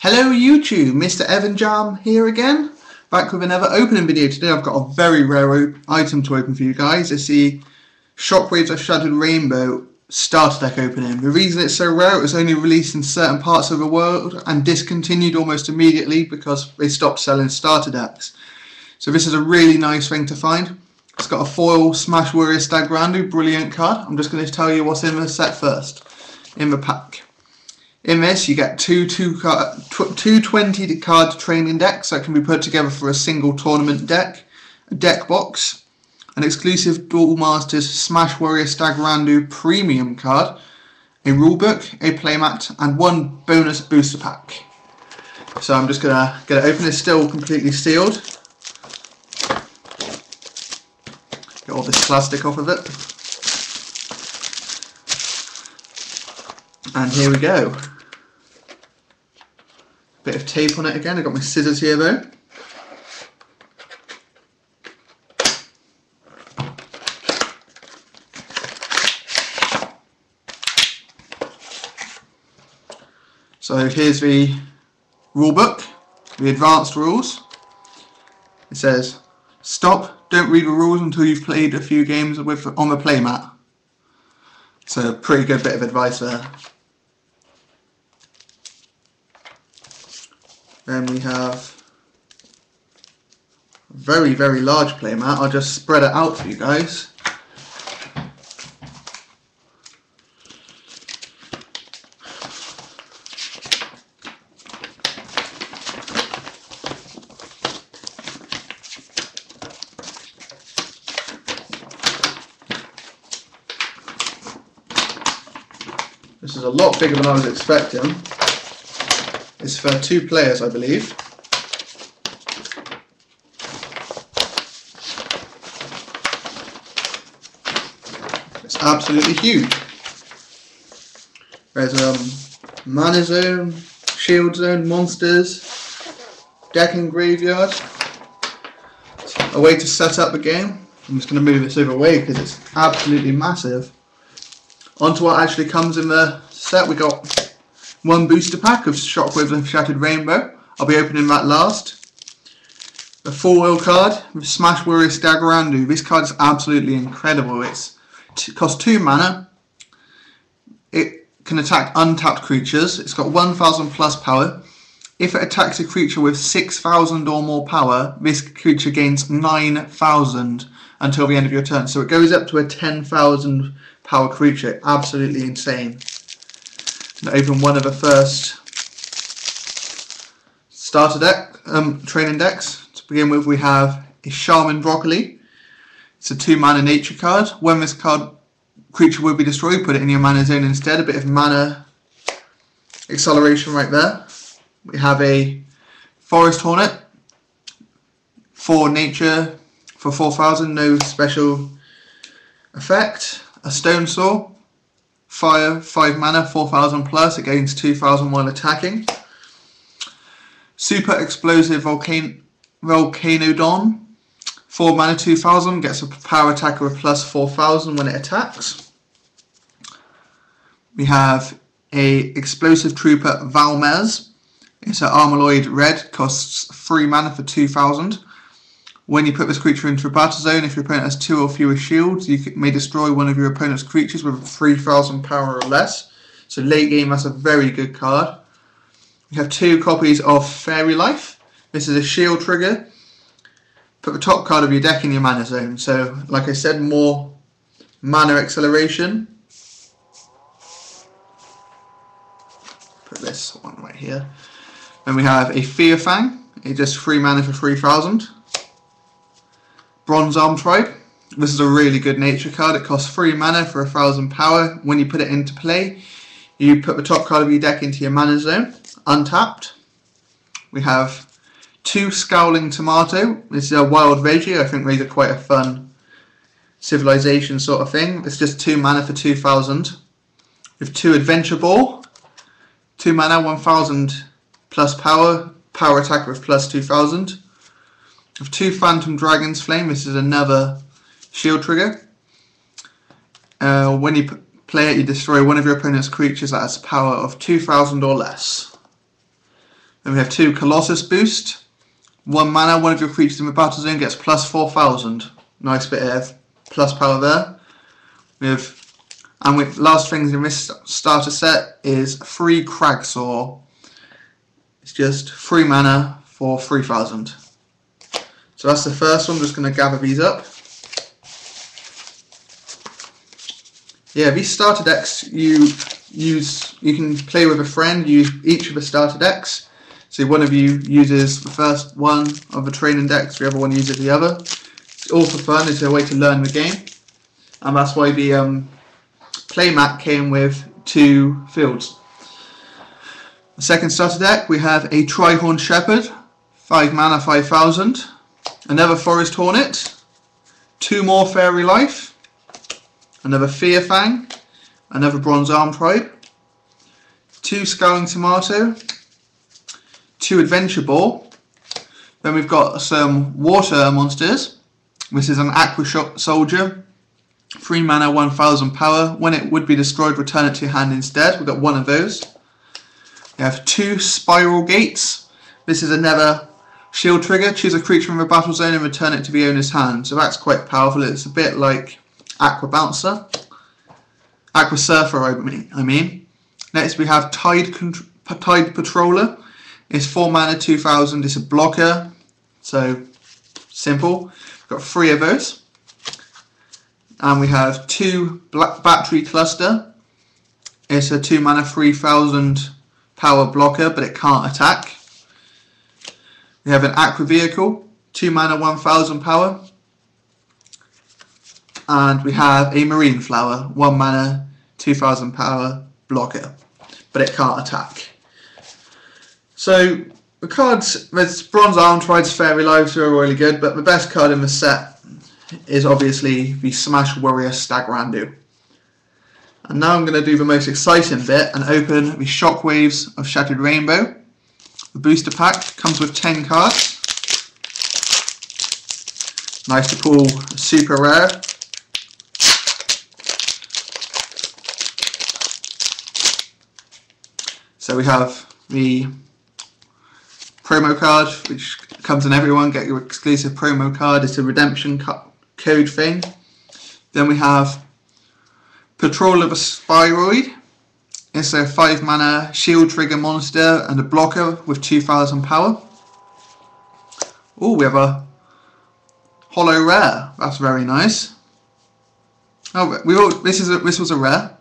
Hello YouTube, MrEvanJam here again, back with another opening video. Today I've got a very rare item to open for you guys. It's the Shockwaves of Shattered Rainbow starter deck opening. The reason it's so rare, it was only released in certain parts of the world and discontinued almost immediately because they stopped selling starter decks. So this is a really nice thing to find. It's got a foil Smash Warrior Stag Randu, brilliant card. I'm just going to tell you what's in the set first, in the pack. In this, you get two 20 card training decks that can be put together for a single tournament deck, a deck box, an exclusive Duel Masters Smash Warrior Stag Randu premium card, a rulebook, a playmat, and one bonus booster pack. So I'm just gonna get it open. It's still completely sealed. Get all this plastic off of it. And here we go. Bit of tape on it again. I've got my scissors here though. So here's the rulebook, the advanced rules. It says, stop, don't read the rules until you've played a few games on the playmat. So pretty good bit of advice there. Then we have a very, very large playmat. I'll just spread it out for you guys. This is a lot bigger than I was expecting. It's for 2 players, I believe. It's absolutely huge. There's mana zone, shield zone, monsters, deck and graveyard. A way to set up the game. I'm just going to move this over away because it's absolutely massive. Onto what actually comes in the set, we got one booster pack of Shockwaves of Shattered Rainbow. I'll be opening that last. The foil card with Smash Warrior Stag Randu. This card is absolutely incredible. It costs 2 mana. It can attack untapped creatures. It's got 1000 plus power. If it attacks a creature with 6000 or more power, this creature gains 9000 until the end of your turn. So it goes up to a 10,000 power creature. Absolutely insane. Open one of the first starter deck, training decks. To begin with, we have a Shaman Broccoli. It's a 2 mana nature card. When this creature will be destroyed, put it in your mana zone instead. A bit of mana acceleration right there. We have a Forest Hornet, 4 nature for 4000, no special effect. A Stone Saw. Fire, 5 mana, 4000 plus, it gains 2000 while attacking. Super Explosive Volcanodon, 4 mana, 2000, gets a power attacker of plus 4000 when it attacks. We have a Explosive Trooper Valmez. It's an Armaloid red, costs 3 mana for 2000. When you put this creature into a battle zone, if your opponent has 2 or fewer shields, you may destroy one of your opponent's creatures with 3000 power or less. So late game, that's a very good card. We have 2 copies of Fairy Life. This is a shield trigger. Put the top card of your deck in your mana zone. So, like I said, more mana acceleration. Put this one right here. Then we have a Fear Fang. It's just 3 mana for 3000. Bronze Arm Tribe. This is a really good nature card. It costs 3 mana for 1000 power. When you put it into play, you put the top card of your deck into your mana zone, untapped. We have 2 Scowling Tomato. This is a wild veggie. I think these are quite a fun civilization sort of thing. It's just 2 mana for 2000. We have 2 Adventure Ball. 2 mana, 1000 plus power. Power attacker with plus 2000. We have 2 Phantom Dragon's Flame. This is another shield trigger. When you play it, you destroy one of your opponent's creatures that has power of 2000 or less. Then we have 2 Colossus boost. 1 mana, one of your creatures in the battle zone gets plus 4,000. Nice bit of plus power there. Last things in this starter set is 3 Cragsaw. It's just 3 mana for 3,000. So that's the first one. I'm just going to gather these up. Yeah, these starter decks you can play with a friend, use each of the starter decks. So one of you uses the first one of the training decks, the other one uses the other. It's all for fun, it's a way to learn the game. And that's why the playmat came with 2 fields. The second starter deck, we have a Trihorn Shepherd, 5 mana, 5,000. Another Forest Hornet, 2 more Fairy Life, another Fearfang, another Bronze Arm Tribe, 2 Scowling Tomato, 2 Adventure Ball. Then we've got some Water Monsters. This is an Aqua Soldier, 3 mana, 1,000 power. When it would be destroyed, return it to your hand instead. We've got 1 of those. We have 2 Spiral Gates. This is another shield trigger. Choose a creature from the battle zone and return it to the owner's hand. So that's quite powerful. It's a bit like Aqua Surfer, I mean. Next we have Tide Patroller. It's 4 mana, 2,000. It's a blocker. So simple. We've got 3 of those. And we have 2 Battery Cluster. It's a 2 mana, 3,000 power blocker, but it can't attack. We have an Aqua Vehicle, 2 mana, 1,000 power. And we have a Marine Flower, 1 mana, 2,000 power blocker, but it can't attack. So the cards, there's Bronze Arm Tribe's Fairy Lives are really good, but the best card in the set is obviously the Smash Warrior Stagrandu. And now I'm going to do the most exciting bit and open the Shockwaves of Shattered Rainbow. The booster pack comes with 10 cards. Nice to pull a super rare. So we have the promo card, which comes in everyone. Get your exclusive promo card. It's a redemption code thing. Then we have Patrol of a Spyroid. It's a 5 mana shield trigger monster and a blocker with 2,000 power. Oh, we have a holo rare. That's very nice. Oh, this was a rare.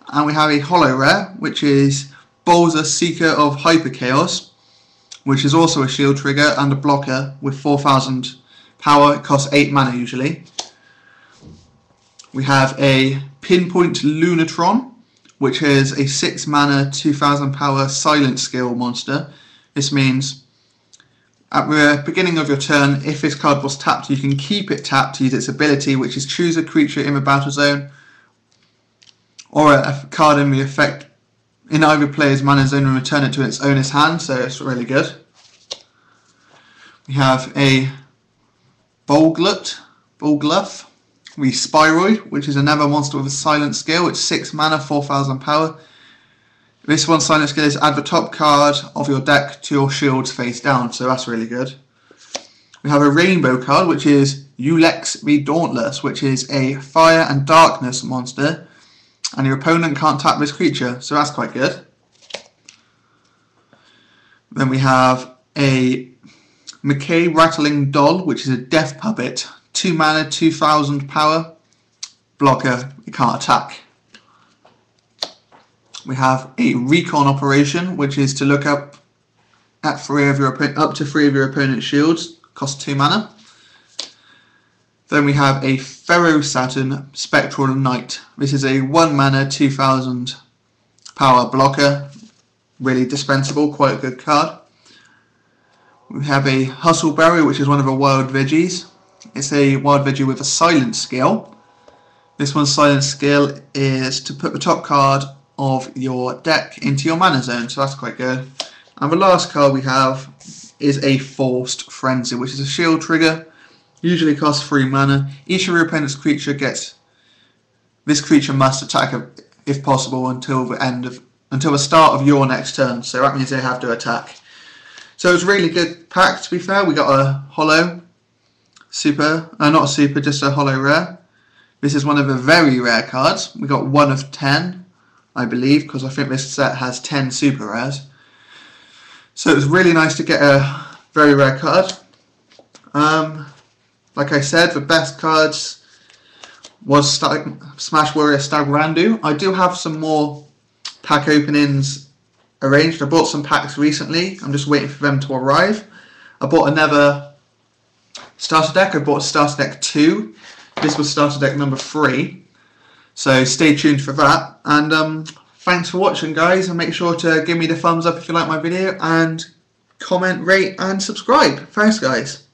And we have a holo rare, which is Bolzer, Seeker of Hyper Chaos, which is also a shield trigger and a blocker with 4,000 power. It costs 8 mana usually. We have a Pinpoint Lunatron, which is a 6 mana, 2,000 power silent skill monster. This means at the beginning of your turn, if this card was tapped, you can keep it tapped to use its ability, which is choose a creature in the battle zone or a card in the effect in either player's mana zone and return it to its owner's hand, so it's really good. We have a Bolgluff, the Spyroid, which is another monster with a silent skill. It's 6 mana, 4,000 power. This one's silent skill is add the top card of your deck to your shields face down, so that's really good. We have a rainbow card, which is Ulex the Dauntless, which is a fire and darkness monster, and your opponent can't tap this creature, so that's quite good. Then we have a McKay Rattling Doll, which is a death puppet, 2 mana, 2,000 power, blocker, it can't attack. We have a Recon Operation, which is to look up at up to 3 of your opponent's shields, costs 2 mana. Then we have a Ferrosaturn Spectral Knight. This is a 1 mana, 2,000 power blocker, really dispensable, quite a good card. We have a Hustleberry, which is one of the wild veggies. It's a wild veggie with a silent skill. This one's silent skill is to put the top card of your deck into your mana zone, so that's quite good. And the last card we have is a Forced Frenzy, which is a shield trigger, usually costs 3 mana. Each of your opponent's creature this creature must attack if possible until the end of until the start of your next turn, so that means they have to attack. So it was a really good pack, to be fair. We got a holo, super, not a super, just a holo rare. This is one of the very rare cards. We got 1 of 10, I believe, because I think this set has 10 super rares. So it was really nice to get a very rare card. Like I said, the best cards was Smash Warrior Stag Randu. I do have some more pack openings arranged. I bought some packs recently. I'm just waiting for them to arrive. I bought another starter deck. I bought starter deck 2. This was starter deck number 3. So stay tuned for that. And thanks for watching, guys. And make sure to give me the thumbs up if you like my video. And comment, rate, and subscribe. Thanks, guys.